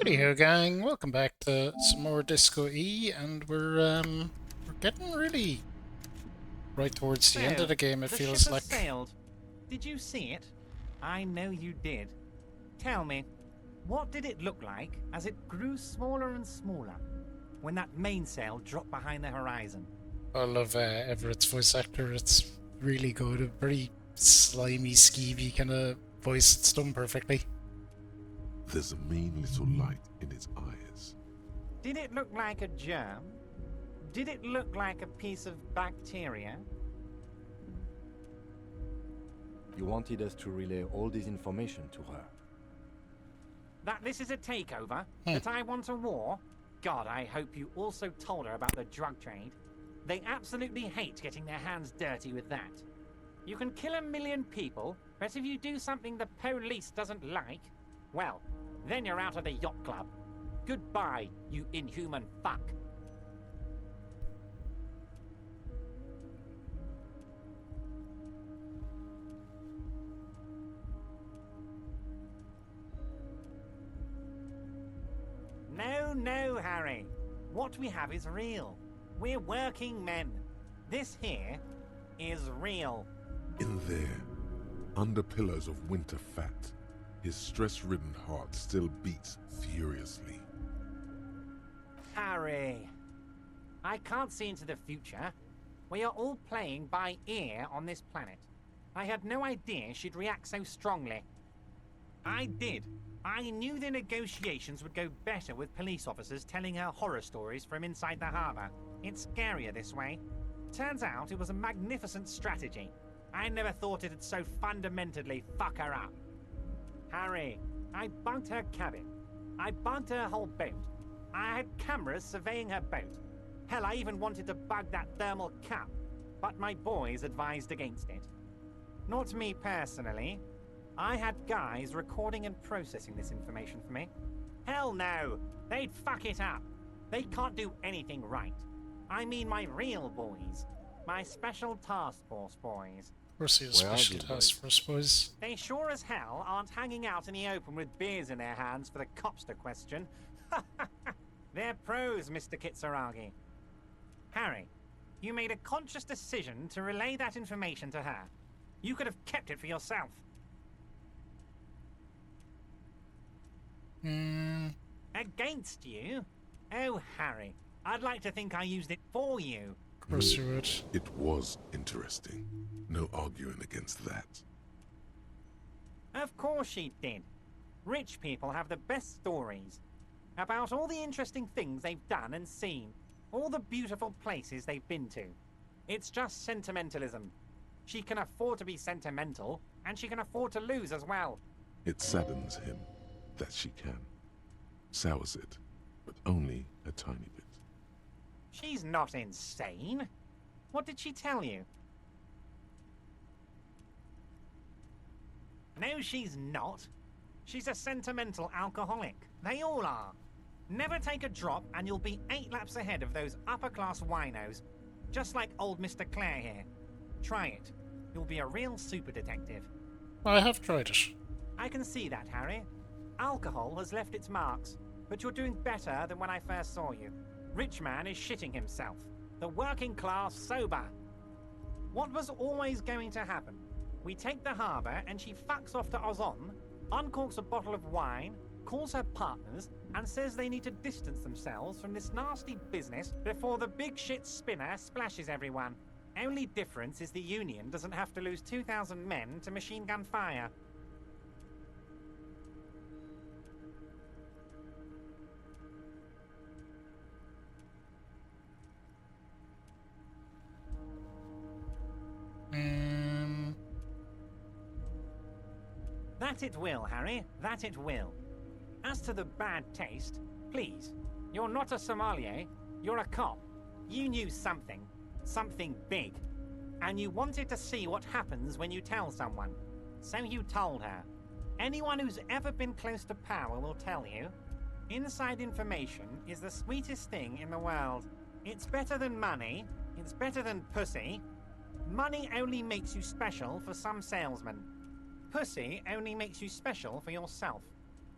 Anyhow, gang, welcome back to some more Disco E, and we're getting really right towards the end of So, the game. It the ship feels has like. sailed. Did you see it? I know you did. Tell me, what did it look like as it grew smaller and smaller when that mainsail dropped behind the horizon? I love Everett's voice actor. It's really good. A very slimy, skeevy kind of voice. It's done perfectly. There's a mean little light in its eyes. Did it look like a germ? Did it look like a piece of bacteria? You wanted us to relay all this information to her. That this is a takeover? That I want a war? God, I hope you also told her about the drug trade. They absolutely hate getting their hands dirty with that. You can kill 1,000,000 people, but if you do something the police doesn't like, well, then you're out of the yacht club. Goodbye, you inhuman fuck. No, Harry. What we have is real. We're working men. This here is real. In there, under pillars of winter fat, his stress-ridden heart still beats furiously. Harry, I can't see into the future. We are all playing by ear on this planet. I had no idea she'd react so strongly. I did. I knew the negotiations would go better with police officers telling her horror stories from inside the harbor. It's scarier this way. Turns out it was a magnificent strategy. I never thought it'd so fundamentally fuck her up. Harry, I bugged her cabin. I bugged her whole boat. I had cameras surveying her boat. Hell, I even wanted to bug that thermal cap, but my boys advised against it. Not me personally. I had guys recording and processing this information for me. Hell no! They'd fuck it up. They can't do anything right. I mean my real boys. My special task force boys. Of course, he was Where are special these task force boys. They sure as hell aren't hanging out in the open with beers in their hands for the cops to question. They're pros, Mr. Kitsuragi. Harry, you made a conscious decision to relay that information to her. You could have kept it for yourself. Against you? Oh, Harry, I'd like to think I used it for you. Of course you would. It was interesting. No arguing against that. Of course she did. Rich people have the best stories about all the interesting things they've done and seen, all the beautiful places they've been to. It's just sentimentalism. She can afford to be sentimental, and she can afford to lose as well. It saddens him that she can. Sours it, but only a tiny bit. She's not insane. What did she tell you? No, she's not. She's a sentimental alcoholic. They all are. Never take a drop and you'll be 8 laps ahead of those upper-class winos. Just like old Mr. Clare here. Try it. You'll be a real super detective. I have tried it. I can see that, Harry. Alcohol has left its marks, but you're doing better than when I first saw you. Rich man is shitting himself. The working class sober. What was always going to happen? We take the harbour and she fucks off to Ozon, uncorks a bottle of wine, calls her partners, and says they need to distance themselves from this nasty business before the big shit spinner splashes everyone. Only difference is the Union doesn't have to lose 2,000 men to machine gun fire. That it will, Harry. That it will. As to the bad taste, please, you're not a sommelier. You're a cop. You knew something. Something big. And you wanted to see what happens when you tell someone. So you told her. Anyone who's ever been close to power will tell you. Inside information is the sweetest thing in the world. It's better than money. It's better than pussy. Money only makes you special for some salesmen. Pussy only makes you special for yourself.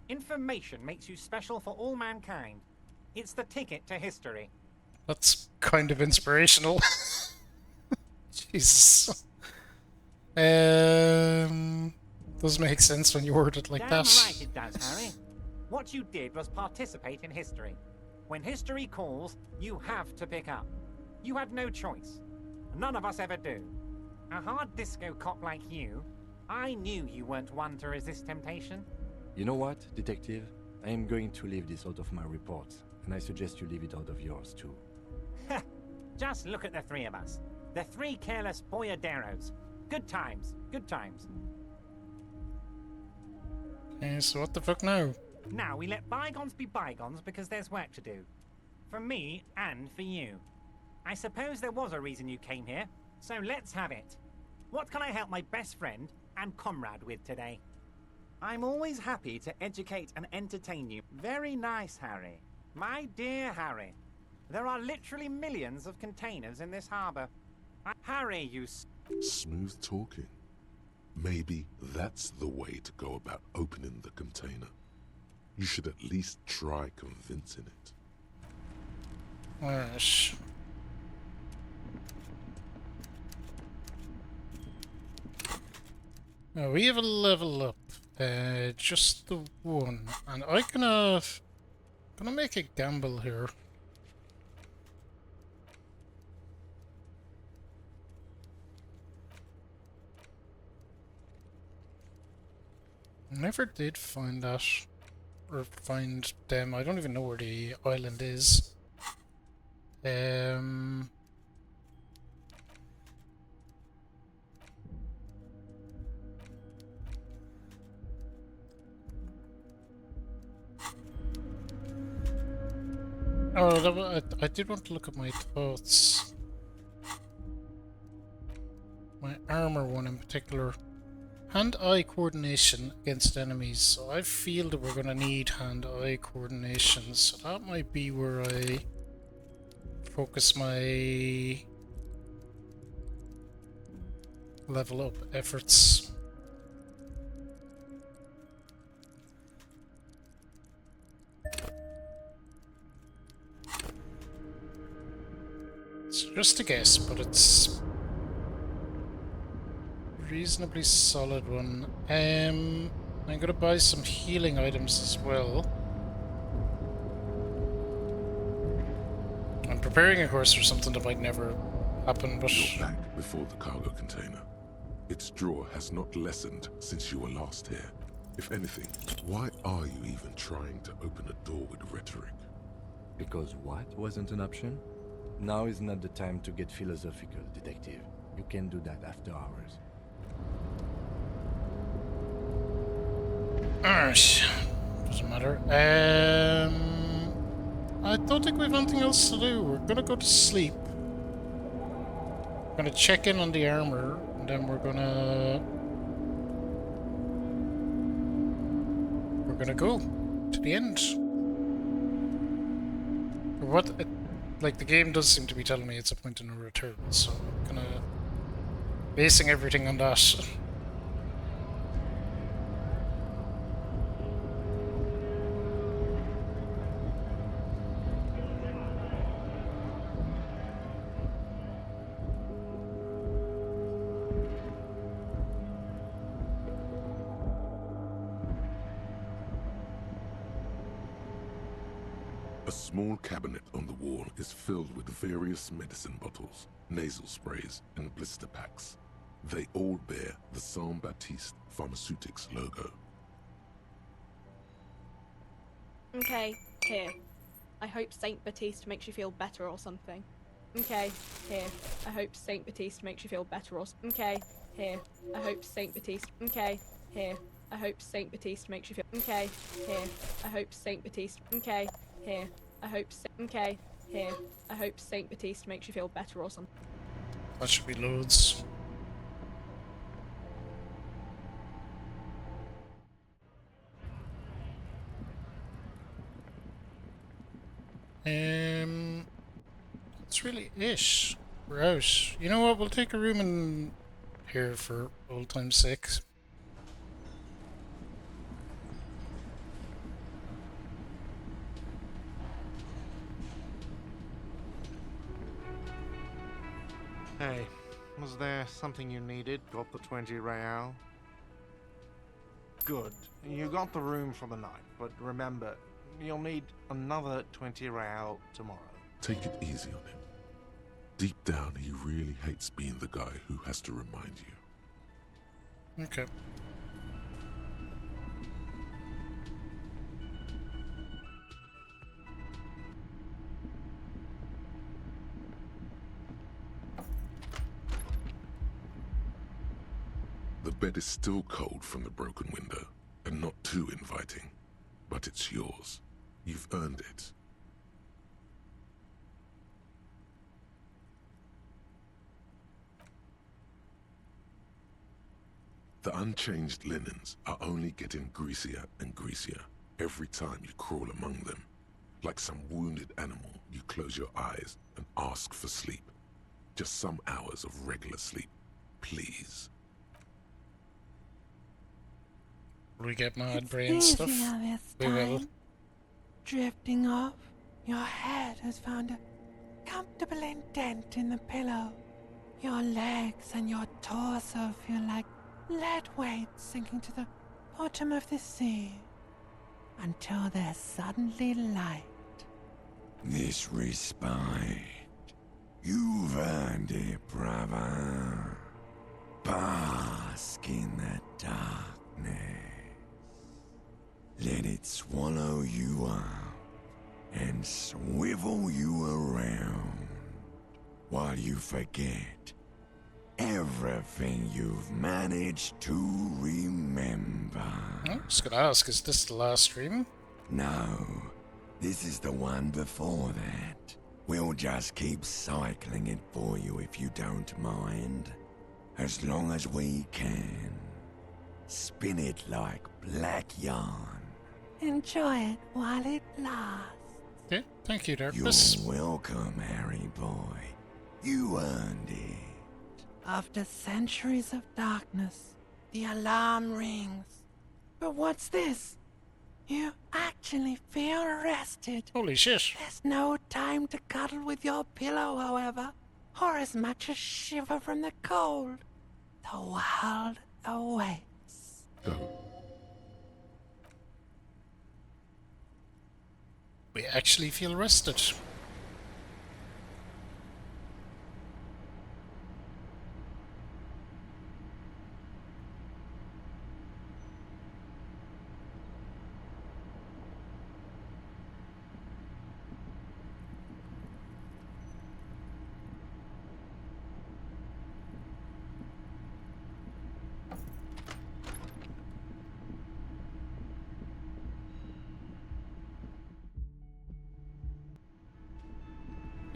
Information makes you special for all mankind. It's the ticket to history. That's kind of inspirational. Jesus. Does make sense when you word it like Damn that. right it does, Harry. What you did was participate in history. When history calls, you have to pick up. You had no choice. None of us ever do. A hard disco cop like you, I knew you weren't one to resist temptation. You know what, Detective? I am going to leave this out of my reports, and I suggest you leave it out of yours too. Just look at the three of us. The three careless boyaderos. Good times, good times. Okay, so what the fuck now? Now we let bygones be bygones because there's work to do. For me and for you. I suppose there was a reason you came here, so let's have it. What can I help my best friend and comrade with today? I'm always happy to educate and entertain you. Very nice, Harry. My dear Harry. There are literally millions of containers in this harbor. Harry, you... Smooth talking. Maybe that's the way to go about opening the container. You should at least try convincing it. Alright. Now we have a level up. Just the one. And I gonna make a gamble here. Never did find that. Or find them. I don't even know where the island is. Oh, I did want to look at my thoughts. My armor one in particular. Hand-eye coordination against enemies. So I feel that we're going to need hand-eye coordination. So that might be where I focus my level up efforts. It's just a guess, but it's reasonably solid one. I'm gonna buy some healing items as well. I'm preparing, of course, for something that might never happen, but... You're back before the cargo container. Its draw has not lessened since you were last here. If anything, why are you even trying to open a door with rhetoric? Because what wasn't an option? Now is not the time to get philosophical, Detective. You can do that after hours. Alright. Doesn't matter. I don't think we have anything else to do. We're gonna go to sleep. We're gonna check in on the armor, and then we're gonna go to the end. What? Like, the game does seem to be telling me it's a point of no return, so I'm gonna... basing everything on that. A small cabinet on the wall is filled with various medicine bottles, nasal sprays, and blister packs. They all bear the Saint Baptiste Pharmaceutics logo. Okay, here. I hope Saint Baptiste makes you feel better or something. Okay, here. I hope Saint Baptiste makes you feel better or okay, here. I hope Saint Baptiste. Okay, here. I hope Saint Baptiste makes you feel okay, here. I hope Saint Baptiste. Okay, here. I hope okay, here. I hope Saint Baptiste makes you feel better or something. That should be loads. That's really it. We're out. You know what? We'll take a room in here for old time's sake. Hey, was there something you needed? Got the 20 real? Good. You got the room for the night, but remember, you'll need another 20 real tomorrow. Take it easy on him. Deep down, he really hates being the guy who has to remind you. Okay. The bed is still cold from the broken window, and not too inviting. But it's yours. You've earned it. The unchanged linens are only getting greasier and greasier every time you crawl among them. Like some wounded animal, you close your eyes and ask for sleep. Just some hours of regular sleep, please. Will we get mad It's brain stuff? easier this We will. time. Drifting off, your head has found a comfortable indent in the pillow. Your legs and your torso feel like lead weights sinking to the bottom of the sea. Until they're suddenly light. This respite. You've earned it, brother. Bask in the darkness. Let it swallow you up and swivel you around while you forget everything you've managed to remember. I was gonna ask, is this the last stream? No, this is the one before that. We'll just keep cycling it for you if you don't mind. As long as we can. Spin it like black yarn. Enjoy it while it lasts. Okay, thank you, You're Darkness. welcome, Harry boy. You earned it. After centuries of darkness, the alarm rings. But what's this? You actually feel rested. Holy shit. There's no time to cuddle with your pillow, however, or as much as shiver from the cold. The world awaits. Go. We actually feel rested.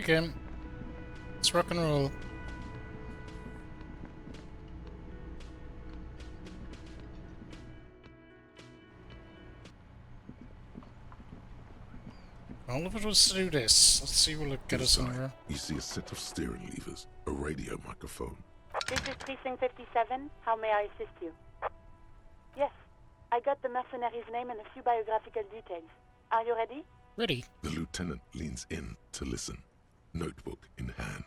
Okay. Let's rock and roll. All of it was to do this. Let's see will it get us Inside, anywhere. you see a set of steering levers, a radio microphone. This is Precinct 57. How may I assist you? Yes, I got the mercenary's name and a few biographical details. Are you ready? Ready. The lieutenant leans in to listen, notebook in hand.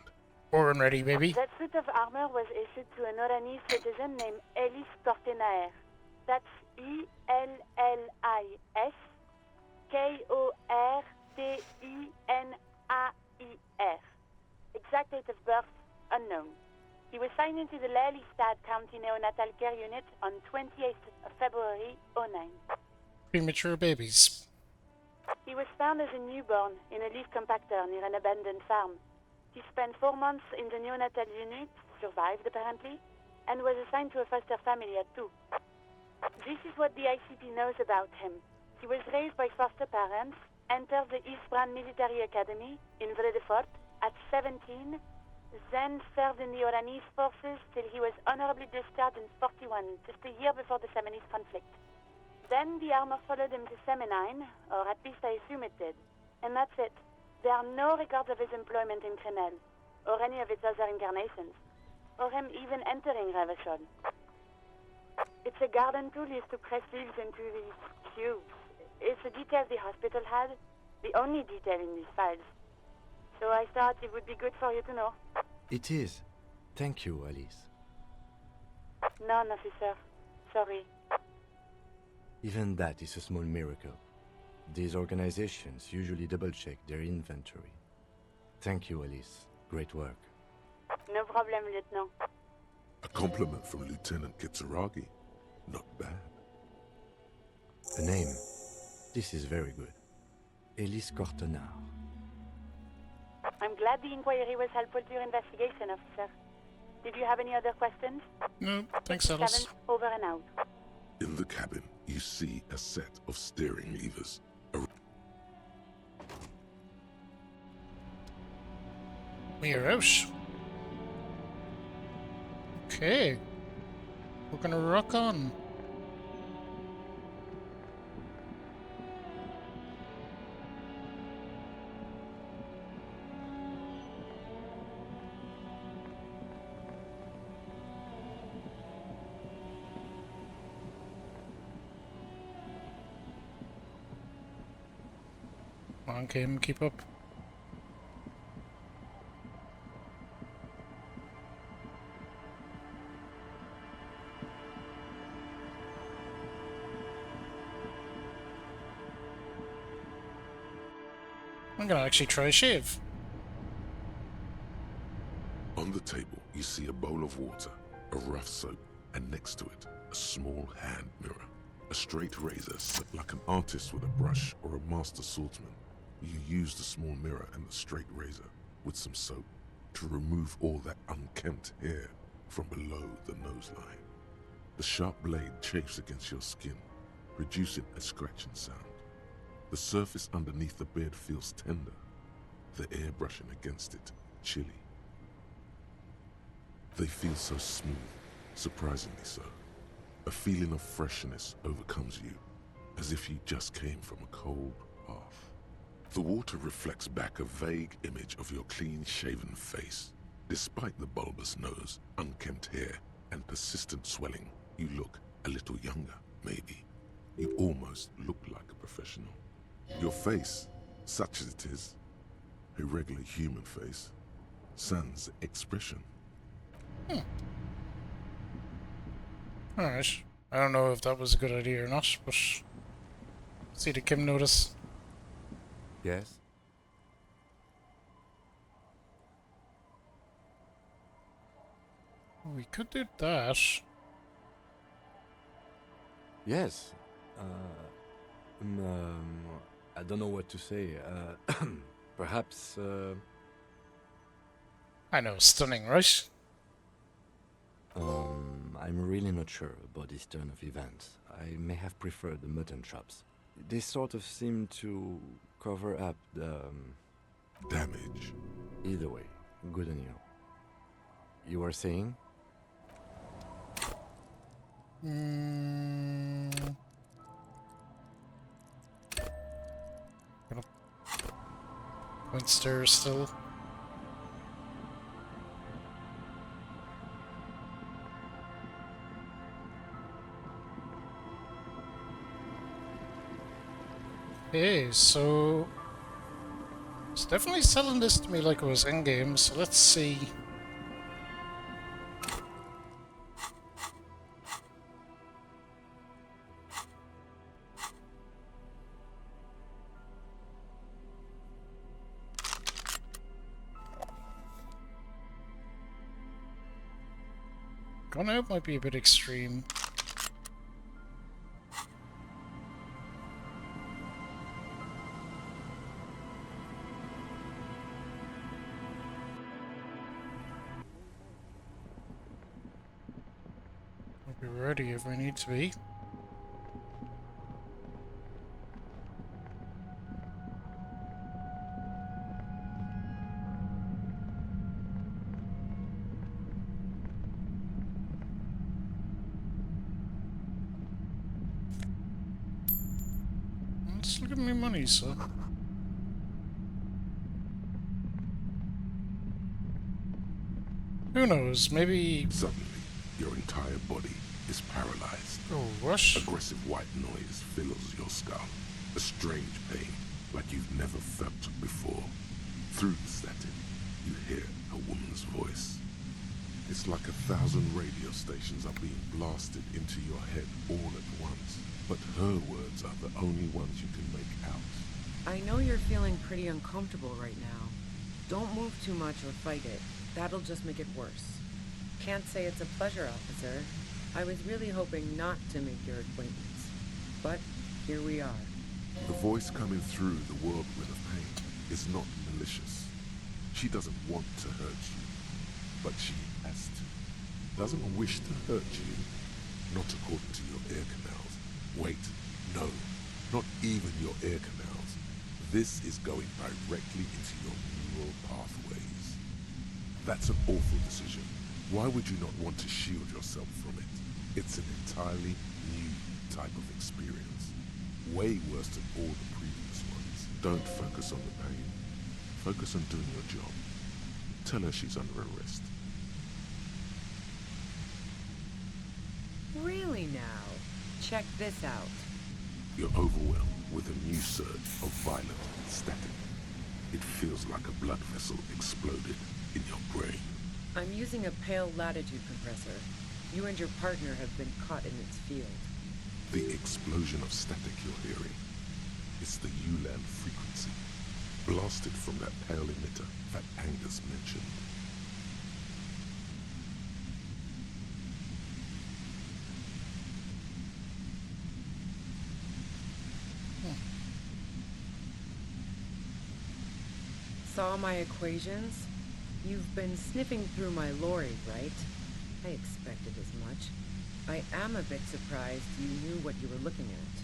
Born ready, baby. That suit of armor was issued to an Oranese citizen named Ellis Kortenaer. That's E-L-L-I-S Kortenaer. Exact date of birth, unknown. He was signed into the Lelystad County Neonatal Care Unit on 28th of February, 09. Premature babies. He was found as a newborn in a leaf compactor near an abandoned farm. He spent 4 months in the neonatal unit, survived apparently, and was assigned to a foster family at 2. This is what the ICP knows about him. He was raised by foster parents, entered the Eastbrand Military Academy in Vredefort at 17, then served in the Oranese forces till he was honorably discharged in 41, just a year before the Seminese conflict. Then the armor followed him to Seminine, or at least I assume it did. And that's it. There are no records of his employment in Crenel, or any of its other incarnations, or him even entering Revachol. It's a garden tool used to press leaves into these cubes. It's a detail the hospital had, the only detail in these files. So I thought it would be good for you to know. It is. Thank you, Alice. None, officer. Sorry. Even that is a small miracle. These organizations usually double-check their inventory. Thank you, Alice. Great work. No problem, Lieutenant. A compliment from Lieutenant Kitsuragi. Not bad. A name. This is very good. Elise Cortenard. I'm glad the inquiry was helpful to your investigation, officer. Did you have any other questions? No, thanks, Alice. 7, over and out. In the cabin, you see a set of steering levers. We're out. Okay. We're gonna rock on. Come on, Kim, keep up. I'm gonna actually try a shave. On the table, you see a bowl of water, a rough soap, and next to it, a small hand mirror. A straight razor set like an artist with a brush or a master swordsman. You use the small mirror and the straight razor with some soap to remove all that unkempt hair from below the nose line. The sharp blade chafes against your skin, producing a scratching sound. The surface underneath the beard feels tender, the air brushing against it chilly. They feel so smooth, surprisingly so. A feeling of freshness overcomes you, as if you just came from a cold bath. The water reflects back a vague image of your clean-shaven face. Despite the bulbous nose, unkempt hair, and persistent swelling, you look a little younger, maybe. You almost look like a professional. Your face, such as it is, a regular human face, sans expression. Alright. I don't know if that was a good idea or not, but... See, did Kim notice? Yes? We could do that. Yes. I don't know what to say. Perhaps, I know, stunning, right? I'm really not sure about this turn of events. I may have preferred the mutton chops. They sort of seem to cover up the... Damage. Either way, good on you. You were saying? Gonna point stairs still. Okay, so it's definitely selling this to me like it was endgame, so let's see. Going out might be a bit extreme. We'll be ready if we need to be. Let's look at my money, so. Who knows, maybe... Suddenly, your entire body is paralyzed. Oh, what? Aggressive white noise fills your skull. A strange pain, like you've never felt before. Through the static, you hear a woman's voice. It's like 1,000 radio stations are being blasted into your head all at once. But her words are the only ones you can make out. I know you're feeling pretty uncomfortable right now. Don't move too much or fight it. That'll just make it worse. Can't say it's a pleasure, officer. I was really hoping not to make your acquaintance. But here we are. The voice coming through the whirlwind of pain is not malicious. She doesn't want to hurt you, but she has to. Doesn't wish to hurt you, not according to your ear canals. Wait, no, not even your ear canals. This is going directly into your neural pathways. That's an awful decision. Why would you not want to shield yourself from it? It's an entirely new type of experience. Way worse than all the previous ones. Don't focus on the pain. Focus on doing your job. Tell her she's under arrest. Really now? Check this out. You're overwhelmed with a new surge of violent static. It feels like a blood vessel exploded in your brain. I'm using a pale latitude compressor. You and your partner have been caught in its field. The explosion of static you're hearing is the ULAN frequency, blasted from that pale emitter that Angus mentioned. Saw my equations? You've been sniffing through my lorry, right? I expected as much. I am a bit surprised you knew what you were looking at.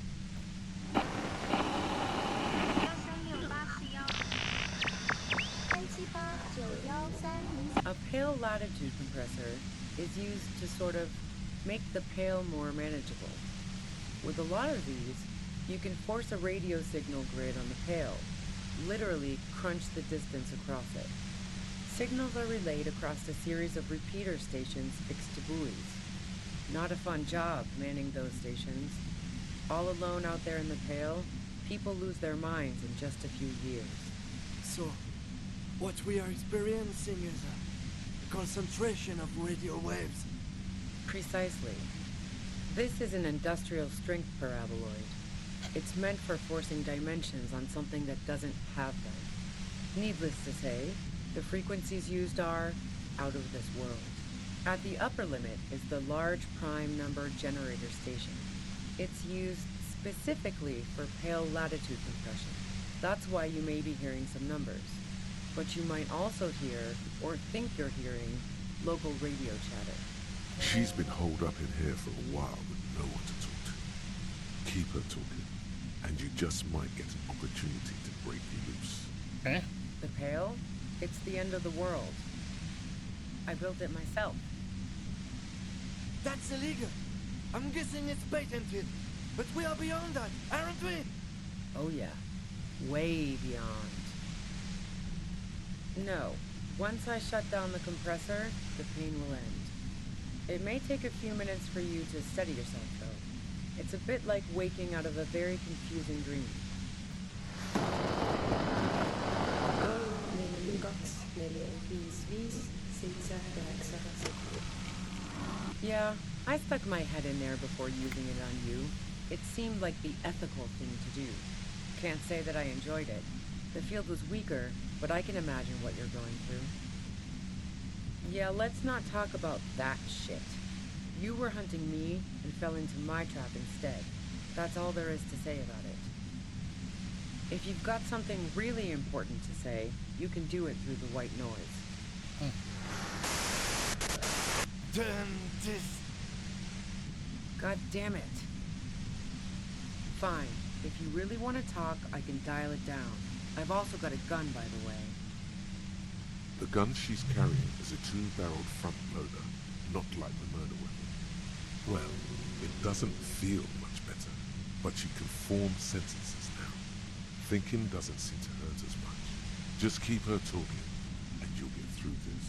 A pale latitude compressor is used to sort of make the pale more manageable. With a lot of these, you can force a radio signal grid on the pale, literally crunch the distance across it. Signals are relayed across a series of repeater stations fixed to buoys. Not a fun job manning those stations. All alone out there in the pale, people lose their minds in just a few years. So, what we are experiencing is a concentration of radio waves. Precisely. This is an industrial strength paraboloid. It's meant for forcing dimensions on something that doesn't have them. Needless to say, the frequencies used are out of this world. At the upper limit is the large prime number generator station. It's used specifically for pale latitude compression. That's why you may be hearing some numbers. But you might also hear, or think you're hearing, local radio chatter. She's been holed up in here for a while with no one to talk to. Keep her talking, and you just might get an opportunity to break you loose. Eh? The pale? It's the end of the world. I built it myself. That's illegal. I'm guessing it's patented. But we are beyond that, aren't we? Oh yeah. Way beyond. No. Once I shut down the compressor, the pain will end. It may take a few minutes for you to steady yourself, though. It's a bit like waking out of a very confusing dream. Yeah, I stuck my head in there before using it on you. It seemed like the ethical thing to do. Can't say that I enjoyed it. The field was weaker, but I can imagine what you're going through. Yeah, let's not talk about that shit. You were hunting me and fell into my trap instead. That's all there is to say about it. If you've got something really important to say, you can do it through the white noise. Damn this. God damn it. Fine. If you really want to talk, I can dial it down. I've also got a gun, by the way. The gun she's carrying is a 2-barreled front loader, not like the murder weapon. Well, it doesn't feel much better, but you can form sentences now. Thinking doesn't seem to hurt as much. Just keep her talking, and you'll get through this.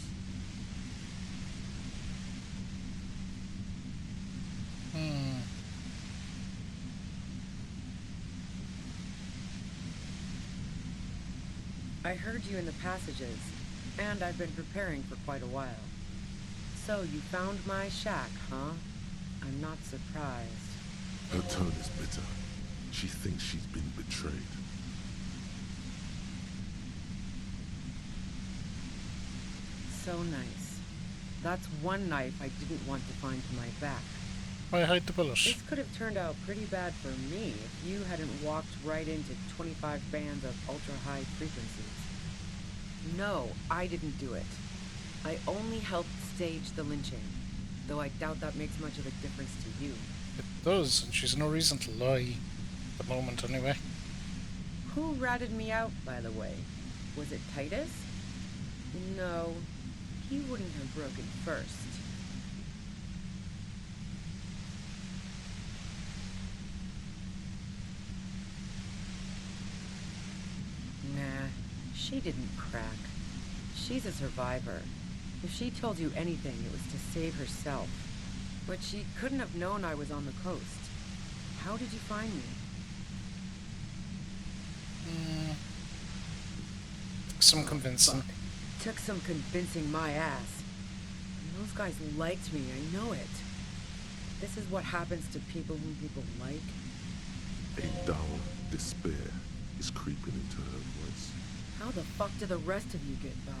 I heard you in the passages, and I've been preparing for quite a while. So you found my shack, huh? I'm not surprised. Her tone is bitter. She thinks she's been betrayed. So nice. That's one knife I didn't want to find to my back. Why hide the bullet? This could have turned out pretty bad for me if you hadn't walked right into 25 bands of ultra-high frequencies. No, I didn't do it. I only helped stage the lynching, though I doubt that makes much of a difference to you. It does, and she's no reason to lie. At the moment, anyway. Who ratted me out, by the way? Was it Titus? No, he wouldn't have broken first. Nah, she didn't crack. She's a survivor. If she told you anything, it was to save herself. But she couldn't have known I was on the coast. How did you find me? Some convincing. Fuck. Took some convincing my ass. And those guys liked me, I know it. This is what happens to people whom people like. A dull despair is creeping into her voice. How the fuck do the rest of you get by?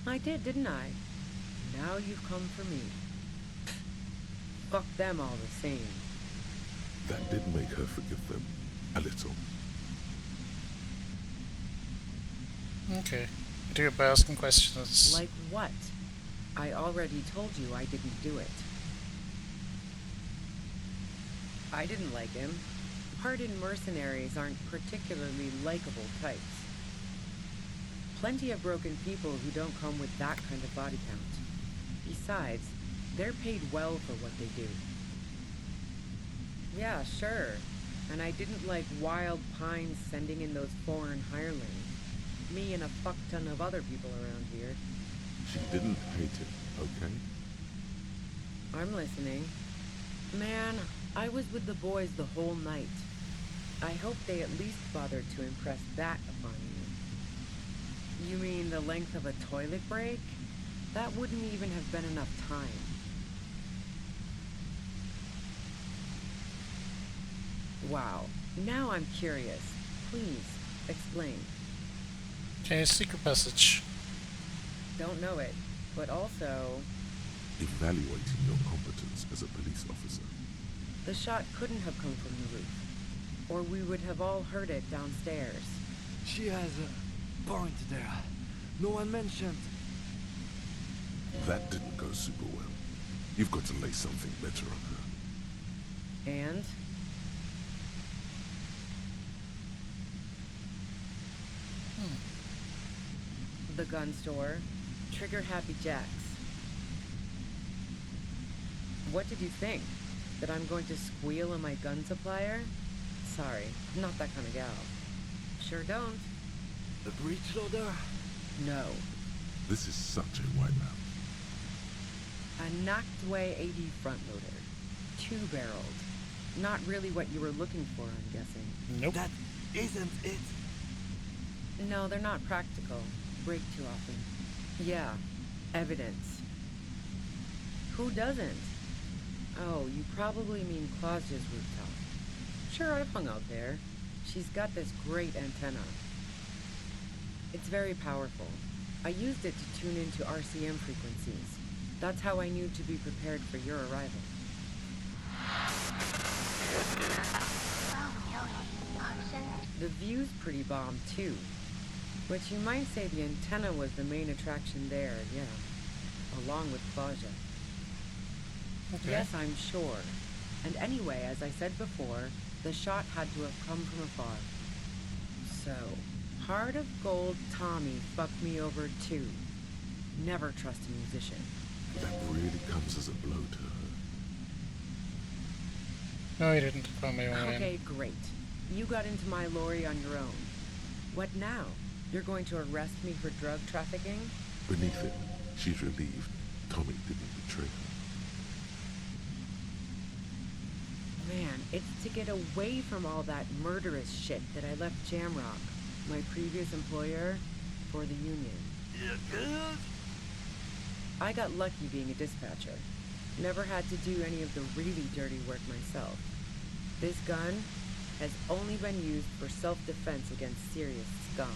I did, didn't I? Now you've come for me. Fuck them all the same. That did make her forgive them. A little. Okay. Do it by asking questions. Like what? I already told you I didn't do it. I didn't like him. Hardened mercenaries aren't particularly likable types. Plenty of broken people who don't come with that kind of body count. Besides, they're paid well for what they do. Yeah, sure. And I didn't like Wild Pines sending in those foreign hirelings. Me and a fuck ton of other people around here. She didn't hate it, okay? I'm listening. Man, I was with the boys the whole night. I hope they at least bothered to impress that upon you. You mean the length of a toilet break? That wouldn't even have been enough time. Wow. Now I'm curious. Please, explain. Okay, secret passage. Don't know it, but also... Evaluating your competence as a police officer. The shot couldn't have come from the roof, or we would have all heard it downstairs. She has a point there. No one mentioned. That didn't go super well. You've got to lay something better on her. And? The gun store. Trigger Happy Jacks. What did you think? That I'm going to squeal on my gun supplier? Sorry, I'm not that kind of gal. Sure don't. The breech loader? No. This is such a wipeout. A knocked-away 80 front loader. Two-barreled. Not really what you were looking for, I'm guessing. Nope. That isn't it. No, they're not practical. Break too often. Yeah, evidence. Who doesn't? Oh, you probably mean Claudia's rooftop. Sure, I've hung out there. She's got this great antenna. It's very powerful. I used it to tune into RCM frequencies. That's how I knew to be prepared for your arrival. The view's pretty bomb, too. But you might say the antenna was the main attraction there, yeah. Along with Claudia. Okay. Yes, I'm sure. And anyway, as I said before, the shot had to have come from afar. So, Heart of Gold Tommy fucked me over too. Never trust a musician. That really comes as a blow to her. No, he didn't. Found my own way in. Okay, great. You got into my lorry on your own. What now? You're going to arrest me for drug trafficking? Beneath it, she's relieved Tommy didn't betray her. Man, It's to get away from all that murderous shit that I left Jamrock, my previous employer, for the Union. I got lucky being a dispatcher. Never had to do any of the really dirty work myself. This gun has only been used for self-defense against serious scum.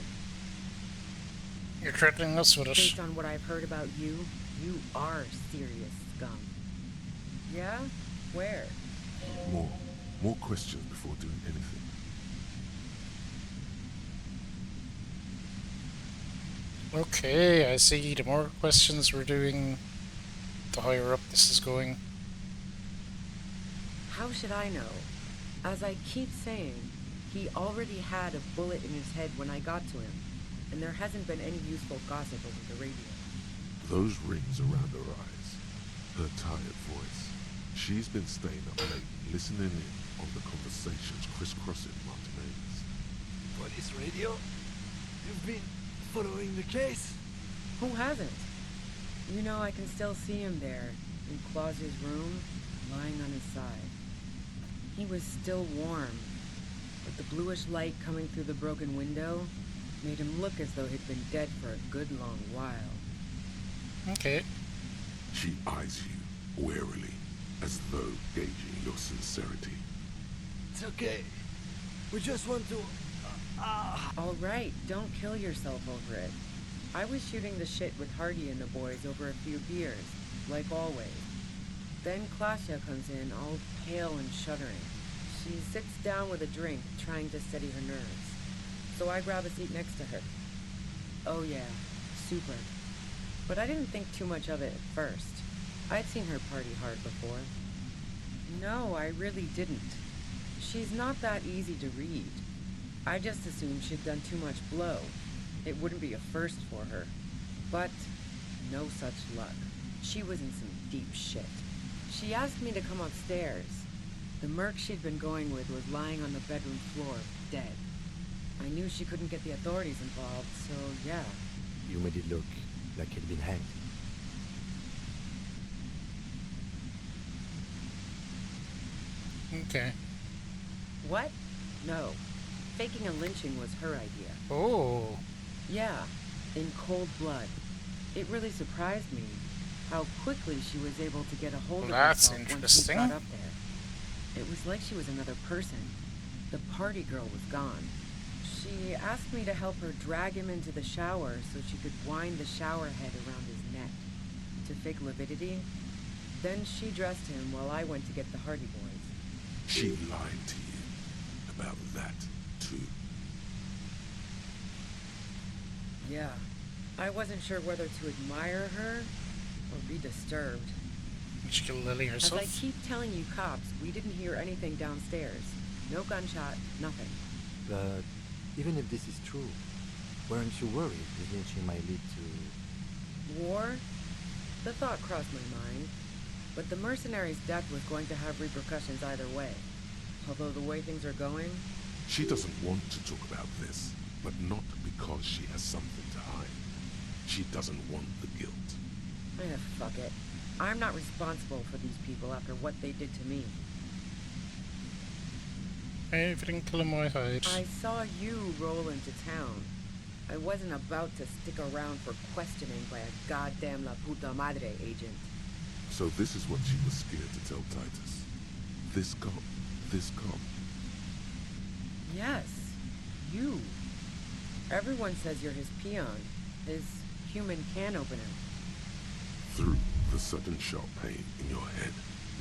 You're threatening us with it. Based on what I've heard about you, you are serious scum. Yeah? Where? More questions before doing anything. Okay, I see. The more questions we're doing, the higher up this is going. How should I know? As I keep saying, he already had a bullet in his head when I got to him, and there hasn't been any useful gossip over the radio. Those rings around her eyes, her tired voice. She's been staying up late, listening in on the conversations crisscrossing Martinez. Police radio? You've been following the case? Who hasn't? You know, I can still see him there, in Claus's room, lying on his side. He was still warm, but the bluish light coming through the broken window made him look as though he'd been dead for a good long while. Okay. She eyes you warily, as though gauging your sincerity. It's okay. We just want to... All right, don't kill yourself over it. I was shooting the shit with Hardy and the boys over a few beers, like always. Then Klasha comes in, all pale and shuddering. She sits down with a drink, trying to steady her nerves. So I grab a seat next to her. Oh yeah, super. But I didn't think too much of it at first. I'd seen her party hard before. No, I really didn't. She's not that easy to read. I just assumed she'd done too much blow. It wouldn't be a first for her. But no such luck. She was in some deep shit. She asked me to come upstairs. The merc she'd been going with was lying on the bedroom floor, dead. I knew she couldn't get the authorities involved, so yeah. You made it look like he'd been hanged. Okay. What? No. Faking a lynching was her idea. Oh. Yeah, in cold blood. It really surprised me how quickly she was able to get a hold of That's herself once we interesting. got up there. It was like she was another person. The party girl was gone. She asked me to help her drag him into the shower so she could wind the shower head around his neck to fake lividity. Then she dressed him while I went to get the Hardy Boys. She lied to you about that, too. Yeah. I wasn't sure whether to admire her or be disturbed. Did she kill Lily As herself? I keep telling you cops, we didn't hear anything downstairs. No gunshot, nothing. But even if this is true, weren't you worried the lynching might lead to... War? The thought crossed my mind. But the mercenary's death was going to have repercussions either way. Although the way things are going... She doesn't want to talk about this, but not because she has something to hide. She doesn't want the guilt. Fuck it. I'm not responsible for these people after what they did to me. Hey, if you didn't kill him, I hide. I saw you roll into town. I wasn't about to stick around for questioning by a goddamn La Puta Madre agent. So this is what she was scared to tell Titus. This cop. Yes, you. Everyone says you're his peon, his human can opener. Through the sudden sharp pain in your head,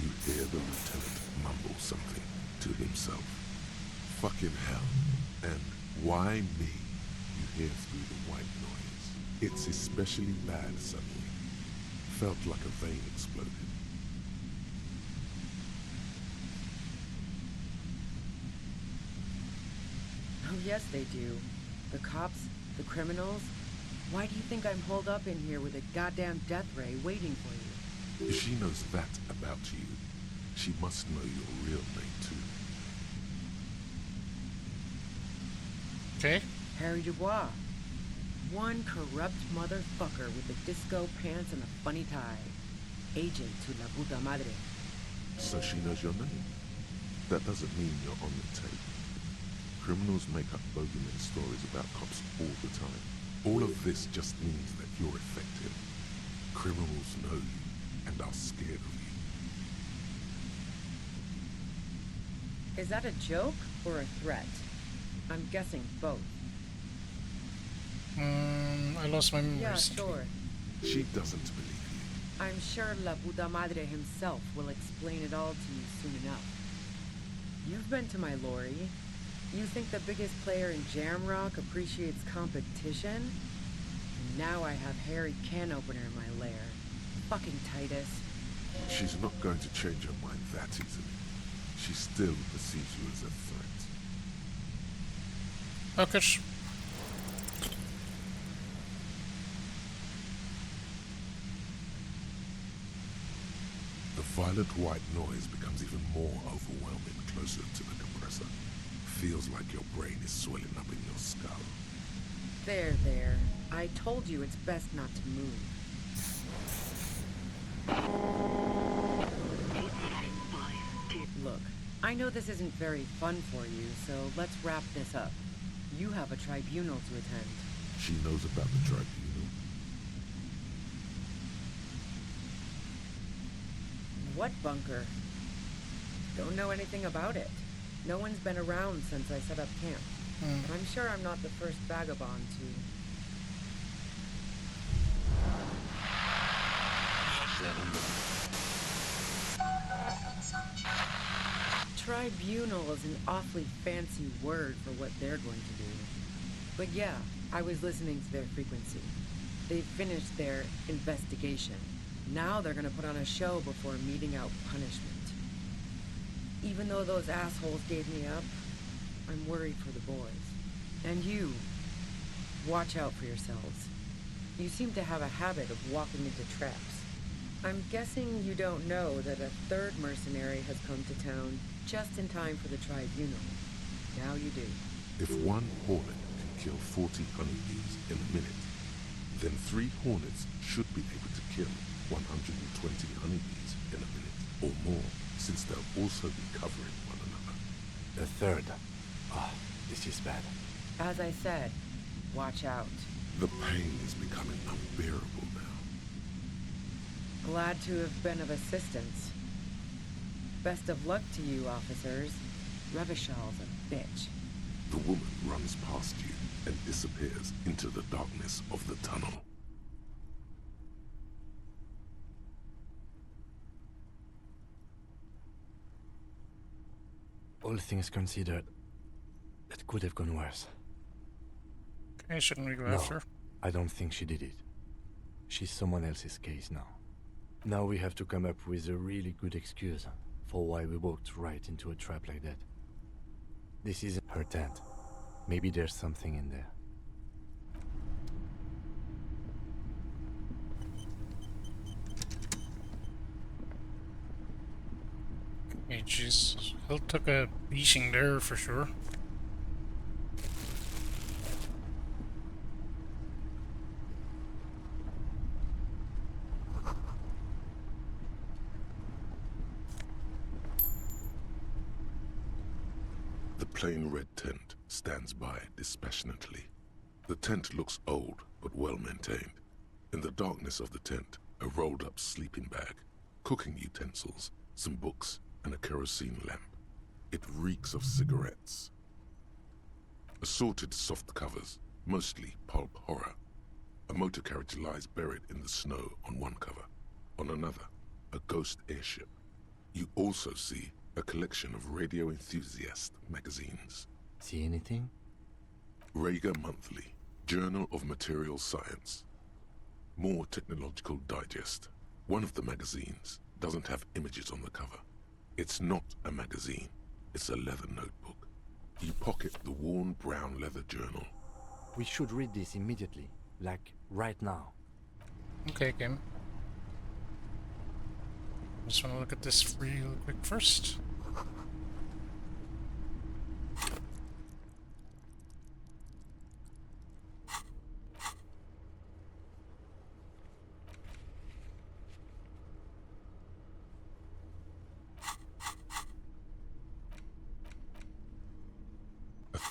you hear the lieutenant mumble something to himself. Fucking hell. And why me? You hear through the white noise. It's especially bad suddenly. Felt like a vein exploded. Oh yes, they do. The cops, the criminals. Why do you think I'm holed up in here with a goddamn death ray waiting for you? If she knows that about you, she must know your real name too. Okay. Harry Dubois. One corrupt motherfucker with the disco pants and a funny tie. Agent to La Puta Madre. So she knows your name? That doesn't mean you're on the tape. Criminals make up bogeyman stories about cops all the time. All of this just means that you're effective. Criminals know you and are scared of you. Is that a joke or a threat? I'm guessing both. I lost my memory. Yeah, sure. She doesn't believe you. I'm sure La Puta Madre himself will explain it all to you soon enough. You've been to my lorry. You think the biggest player in Jamrock appreciates competition? And now I have Harry Can Opener in my lair. Fucking Titus. She's not going to change her mind that easily. She still perceives you as a threat. Okay. The violet white noise becomes even more overwhelming closer to the compressor. Feels like your brain is swelling up in your skull. There, there. I told you it's best not to move. Look, I know this isn't very fun for you, so let's wrap this up. You have a tribunal to attend. She knows about the tribunal. What bunker? Don't know anything about it. No one's been around since I set up camp. I'm sure I'm not the first vagabond to... Tribunal is an awfully fancy word for what they're going to do. But yeah, I was listening to their frequency. They've finished their investigation. Now they're gonna put on a show before meting out punishment. Even though those assholes gave me up, I'm worried for the boys. And you, watch out for yourselves. You seem to have a habit of walking into traps. I'm guessing you don't know that a third mercenary has come to town just in time for the tribunal. Now you do. If one hornet can kill 40 honeybees in a minute, then 3 hornets should be able to kill 120 honeybees in a minute or more, since they'll also be covering one another. A third. Ah, this is bad. As I said, watch out. The pain is becoming unbearable now. Glad to have been of assistance. Best of luck to you, officers. Revishal's a bitch. The woman runs past you and disappears into the darkness of the tunnel. All things considered, it could have gone worse. Okay, shouldn't we go No, after her? I don't think she did it. She's someone else's case now. Now we have to come up with a really good excuse for why we walked right into a trap like that. This isn't her tent. Maybe there's something in there. Hey, jeez. He'll took a beating there for sure. The plain red tent stands by dispassionately. The tent looks old, but well maintained. In the darkness of the tent, a rolled-up sleeping bag, cooking utensils, some books, and a kerosene lamp. It reeks of cigarettes. Assorted soft covers, mostly pulp horror. A motor carriage lies buried in the snow on one cover. On another, a ghost airship. You also see a collection of radio enthusiast magazines. See anything? Rager Monthly, Journal of Material Science. More Technological Digest. One of the magazines doesn't have images on the cover. It's not a magazine, it's a leather notebook. You pocket the worn brown leather journal. We should read this immediately, like right now. Okay, game. Just want to look at this real quick first.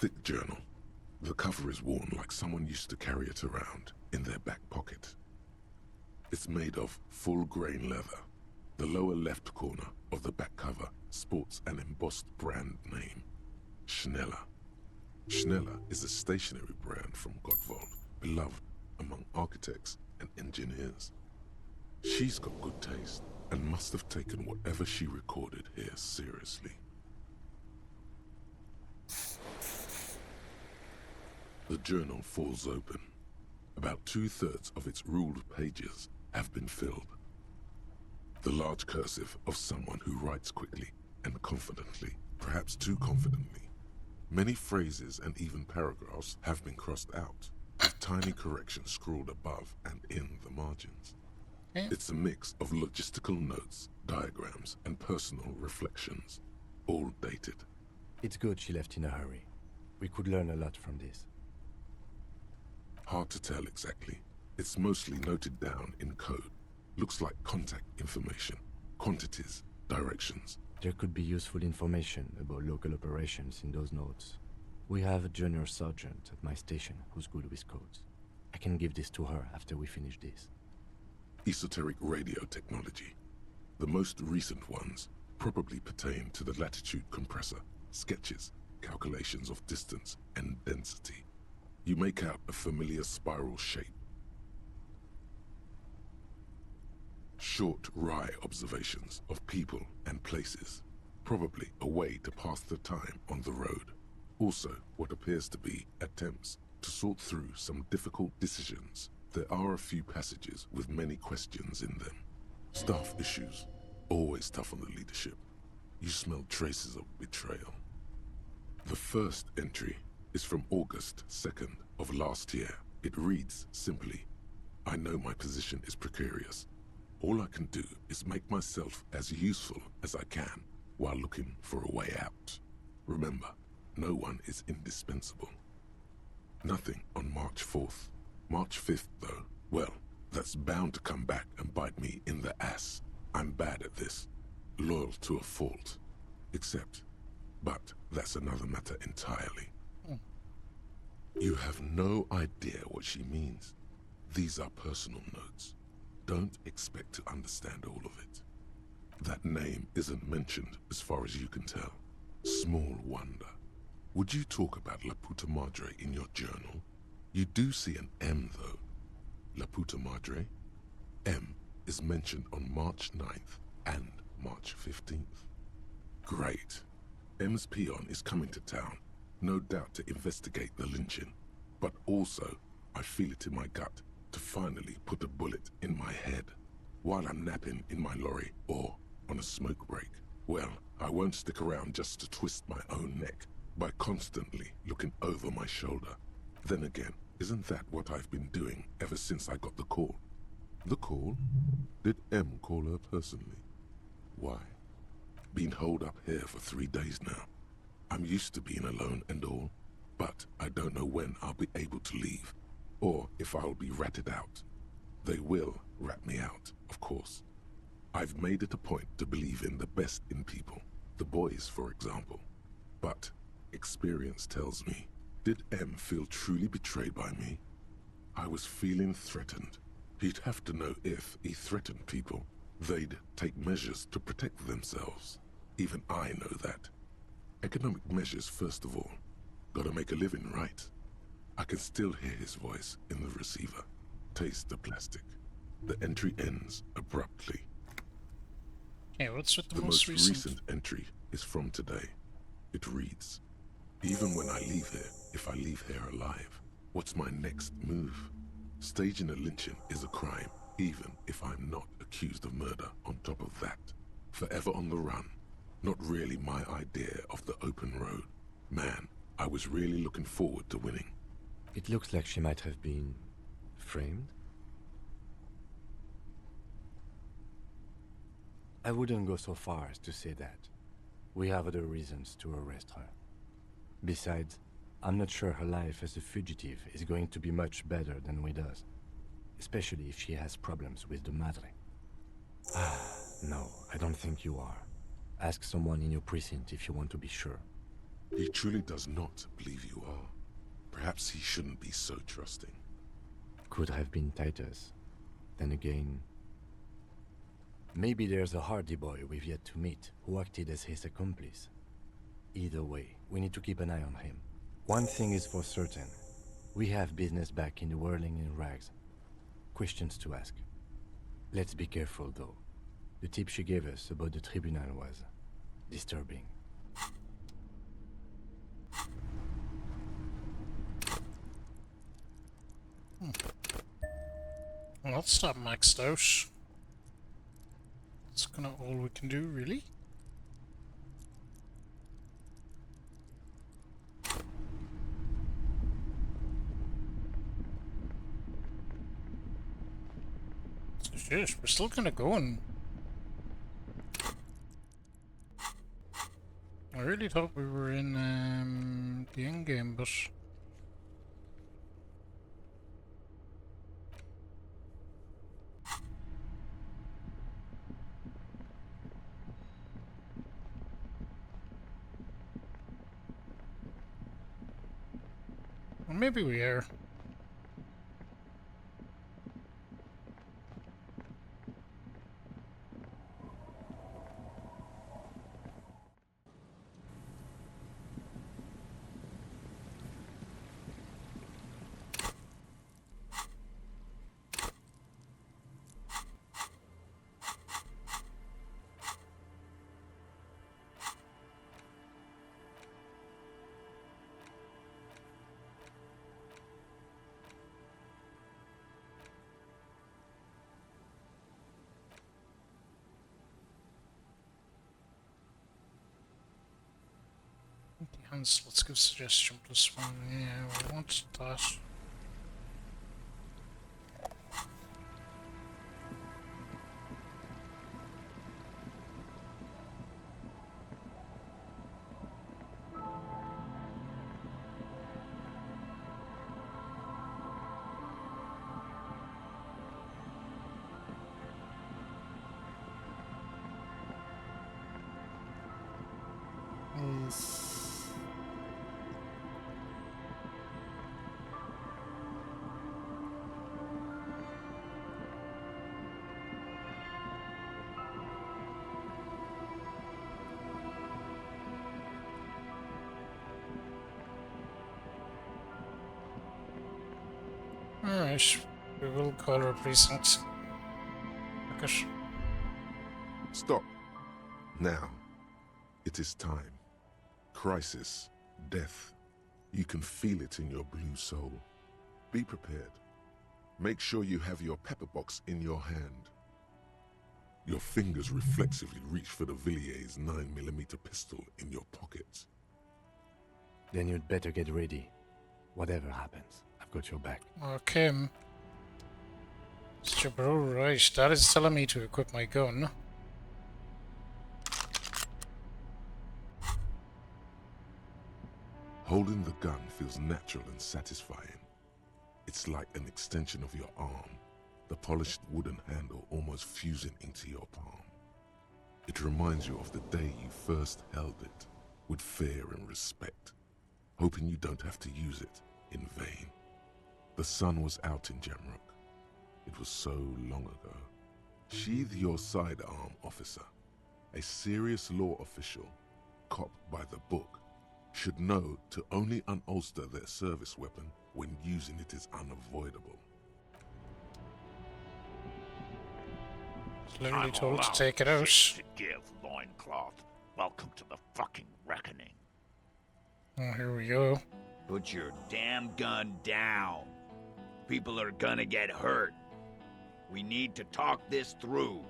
thick journal. The cover is worn like someone used to carry it around in their back pocket. It's made of full-grain leather. The lower left corner of the back cover sports an embossed brand name, Schneller. Schneller is a stationery brand from Gottwald, beloved among architects and engineers. She's got good taste and must have taken whatever she recorded here seriously. The journal falls open. About 2/3 of its ruled pages have been filled. The large cursive of someone who writes quickly and confidently, perhaps too confidently. Many phrases and even paragraphs have been crossed out, with tiny corrections scrawled above and in the margins. It's a mix of logistical notes, diagrams, and personal reflections, all dated. It's good she left in a hurry. We could learn a lot from this. Hard to tell exactly. It's mostly noted down in code. Looks like contact information, quantities, directions. There could be useful information about local operations in those notes. We have a junior sergeant at my station who's good with codes. I can give this to her after we finish this. Esoteric radio technology. The most recent ones probably pertain to the latitude compressor, sketches, calculations of distance and density. You make out a familiar spiral shape. Short, wry observations of people and places, probably a way to pass the time on the road. Also, what appears to be attempts to sort through some difficult decisions. There are a few passages with many questions in them. Staff issues, always tough on the leadership. You smell traces of betrayal. The first entry is from August 2nd of last year. It reads simply, I know my position is precarious. All I can do is make myself as useful as I can while looking for a way out. Remember, no one is indispensable. Nothing on March 4th. March 5th, though, well, that's bound to come back and bite me in the ass. I'm bad at this. Loyal to a fault. But that's another matter entirely. You have no idea what she means. These are personal notes. Don't expect to understand all of it. That name isn't mentioned as far as you can tell. Small wonder. Would you talk about La Puta Madre in your journal? You do see an M, though. La Puta Madre? M is mentioned on March 9th and March 15th. Great. M's peon is coming to town, no doubt to investigate the lynching. But also, I feel it in my gut to finally put a bullet in my head while I'm napping in my lorry or on a smoke break. Well, I won't stick around just to twist my own neck by constantly looking over my shoulder. Then again, isn't that what I've been doing ever since I got the call? The call? Did M call her personally? Why? Been holed up here for 3 days now. I'm used to being alone and all, but I don't know when I'll be able to leave, or if I'll be ratted out. They will rat me out, of course. I've made it a point to believe in the best in people, the boys, for example. But experience tells me, did M feel truly betrayed by me? I was feeling threatened. He'd have to know if he threatened people, they'd take measures to protect themselves. Even I know that. Economic measures first of all. Gotta make a living, right? I can still hear his voice in the receiver. Taste the plastic. The entry ends abruptly. Okay, what's with the The most most recent? recent entry is from today. It reads, even when I leave here, if I leave here alive, what's my next move? Staging a lynching is a crime, even if I'm not accused of murder on top of that. Forever on the run. Not really my idea of the open road. Man, I was really looking forward to winning. It looks like she might have been framed. I wouldn't go so far as to say that. We have other reasons to arrest her. Besides, I'm not sure her life as a fugitive is going to be much better than with us. Especially if she has problems with the Madre. No, I don't think you are. Ask someone in your precinct if you want to be sure. He truly does not believe you are. Perhaps he shouldn't be so trusting. Could have been Titus. Then again, maybe there's a hardy boy we've yet to meet who acted as his accomplice. Either way, we need to keep an eye on him. One thing is for certain. We have business back in the whirling in rags. Questions to ask. Let's be careful though. The tip she gave us about the tribunal was disturbing. Well, that's not maxed out. That's kind of all we can do, really. Shit, we're still kind of going. I really thought we were in the end game, but well, maybe we are. Let's give suggestion +1. Yeah, we want that. Alright, we will call our precinct. Okay. Stop. Now. It is time. Crisis. Death. You can feel it in your blue soul. Be prepared. Make sure you have your pepper box in your hand. Your fingers reflexively reach for the Villiers 9mm pistol in your pocket. Then you'd better get ready. Whatever happens, I've got your back. Okay. Mr. Bro, right. That is telling me to equip my gun. Holding the gun feels natural and satisfying. It's like an extension of your arm, the polished wooden handle almost fusing into your palm. It reminds you of the day you first held it, with fear and respect, hoping you don't have to use it in vain. The sun was out in Jamrock. It was so long ago. Sheathe your sidearm, officer. A serious law official, cop by the book, should know to only unholster their service weapon when using it is unavoidable. It's literally told to take it out. To give, loincloth. Welcome to the fucking reckoning. Oh, here we go. Put your damn gun down. People are gonna get hurt. We need to talk this through.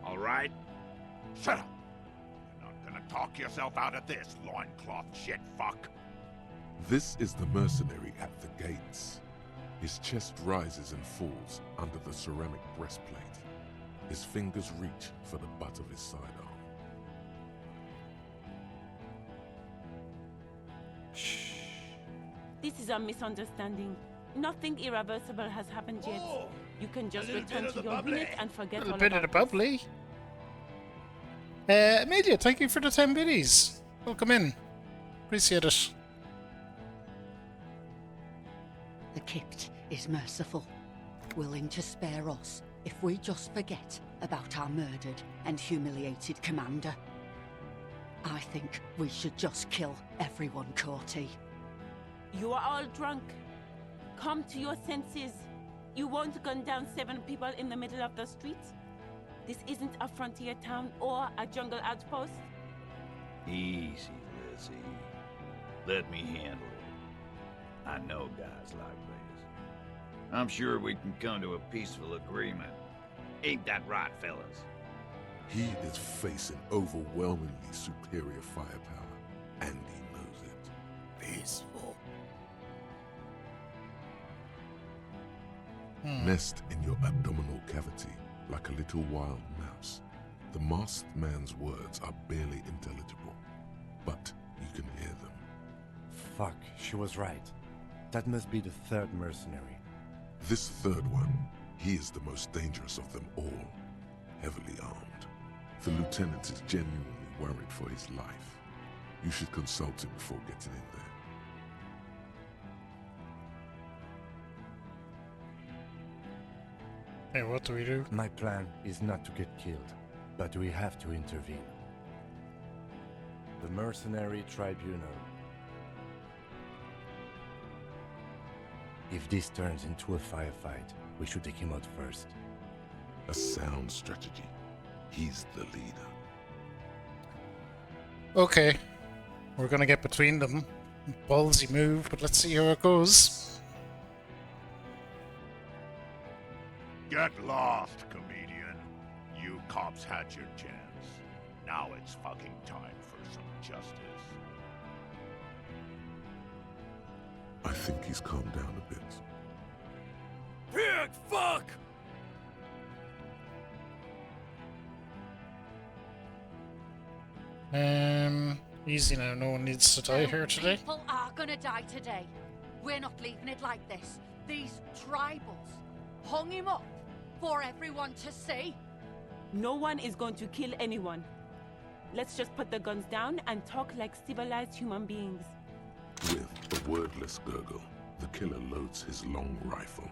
All right? Shut up. You're not gonna talk yourself out of this, loincloth shit fuck. This is the mercenary at the gates. His chest rises and falls under the ceramic breastplate. His fingers reach for the butt of his sidearm. Shh. This is a misunderstanding. Nothing irreversible has happened yet. You can just return to your unit and forget all A bit of the about bubbly. Amelia, thank you for the 10 biddies. Welcome in. Appreciate it. The Kipt is merciful, willing to spare us if we just forget about our murdered and humiliated commander. I think we should just kill everyone, Corty. You are all drunk. Come to your senses. You won't gun down 7 people in the middle of the street. This isn't a frontier town or a jungle outpost. Easy, Lizzie. Let me handle it. I know guys like this. I'm sure we can come to a peaceful agreement. Ain't that right, fellas? He is facing overwhelmingly superior firepower, and he knows it. Peaceful. Nest in your abdominal cavity like a little wild mouse. The masked man's words are barely intelligible, but you can hear them. Fuck, she was right. That must be the third mercenary. This third one, he is the most dangerous of them all, heavily armed. The lieutenant is genuinely worried for his life. You should consult him before getting in there. Hey, what do we do? My plan is not to get killed, but we have to intervene. The Mercenary Tribunal. If this turns into a firefight, we should take him out first. A sound strategy. He's the leader. Okay. We're gonna get between them. Ballsy move, but let's see how it goes. Get lost, comedian. You cops had your chance. Now it's fucking time for some justice. I think he's calmed down a bit. Pig, fuck! Easy now, no one needs to die here today. People are gonna die today. We're not leaving it like this. These tribals hung him up for everyone to see. No one is going to kill anyone. Let's just put the guns down and talk like civilized human beings. With a wordless gurgle, the killer loads his long rifle.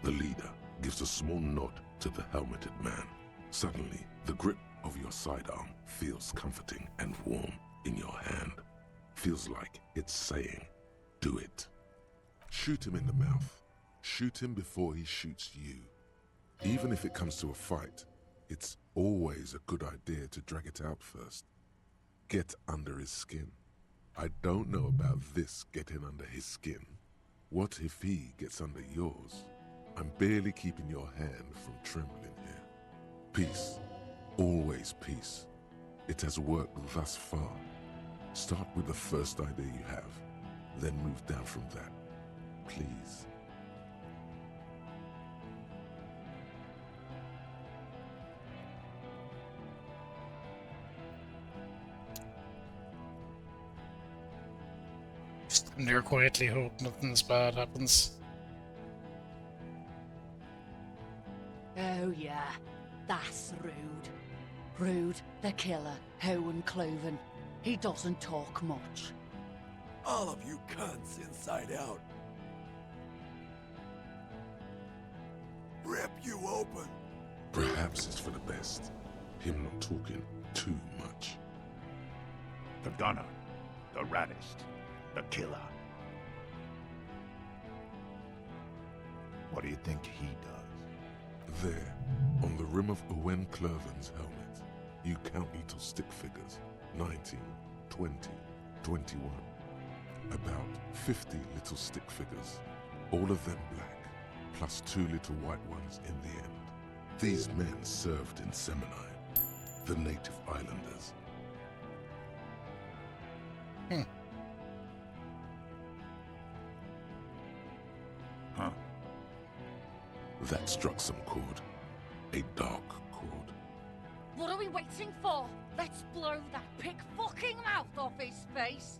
The leader gives a small nod to the helmeted man. Suddenly, the grip of your sidearm feels comforting and warm in your hand. Feels like it's saying, do it. Shoot him in the mouth. Shoot him before he shoots you. Even if it comes to a fight, it's always a good idea to drag it out first. Get under his skin. I don't know about this getting under his skin. What if he gets under yours? I'm barely keeping your hand from trembling here. Peace. Always peace. It has worked thus far. Start with the first idea you have, then move down from that. Please. Stand there quietly, hope nothing's bad happens. Oh yeah, that's Rude. Rude, the killer, Howan Cloven. He doesn't talk much. All of you cunts inside out. Rip you open. Perhaps it's for the best. Him not talking too much. The gunner, the raddest, the killer. What do you think he does? There, on the rim of Owen Cloven's helmet, you count little stick figures. 19, 20, 21. About 50 little stick figures. All of them black, plus 2 little white ones in the end. These men served in Seminai, the native islanders. Huh? That struck some chord. A dark chord. What are we waiting for? Let's blow that pig fucking mouth off his face.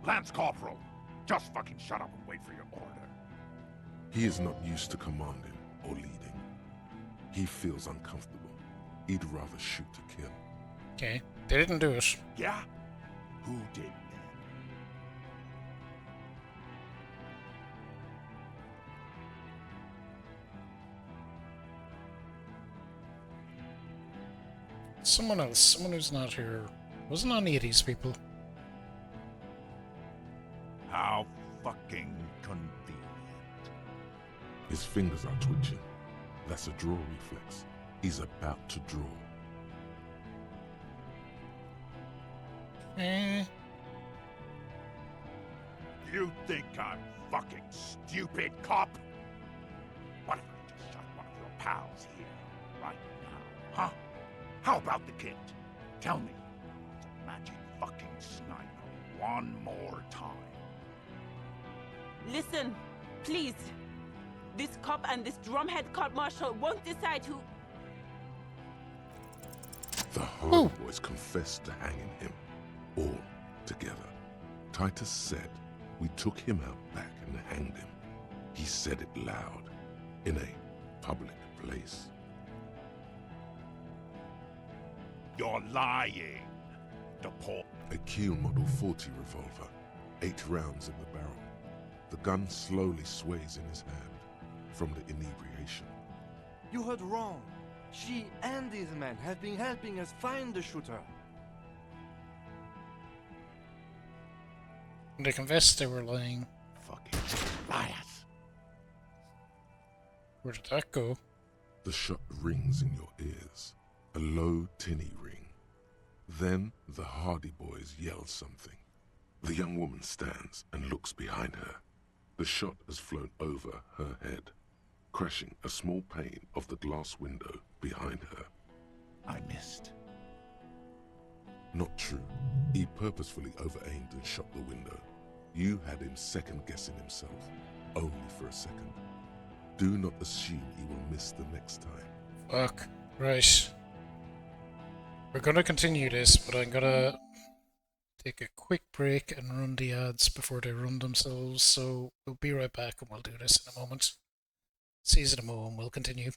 Lance Corporal, just fucking shut up and wait for your order. He is not used to commanding or leading. He feels uncomfortable. He'd rather shoot to kill. Okay, they didn't do it. Yeah? Who did then? Someone else, someone who's not here. Wasn't any of these people. How fucking convenient. His fingers are twitching. That's a draw reflex. He's about to draw. You think I'm fucking stupid, cop? What if I just shot one of your pals here, right now, huh? How about the kid? Tell me, it's a magic fucking sniper one more time. Listen, please. This cop and this drumhead cop marshal won't decide who... The Hardy Boys confessed to hanging him, all together. Titus said we took him out back and hanged him. He said it loud, in a public place. You're lying, DePaul. A Kiel Model 40 revolver, 8 rounds in the barrel. The gun slowly sways in his hand from the inebriation. You heard wrong. She and these men have been helping us find the shooter. They confessed they were lying. Fucking liars. Where did that go? The shot rings in your ears, a low, tinny ring. Then the Hardy Boys yell something. The young woman stands and looks behind her. The shot has flown over her head, crashing a small pane of the glass window behind her. I missed. Not true. He purposefully over-aimed and shot the window. You had him second-guessing himself, only for a second. Do not assume he will miss the next time. Fuck. Right. We're gonna continue this, but I'm gonna take a quick break and run the ads before they run themselves, so we'll be right back and we'll do this in a moment. See you in a moment, we'll continue.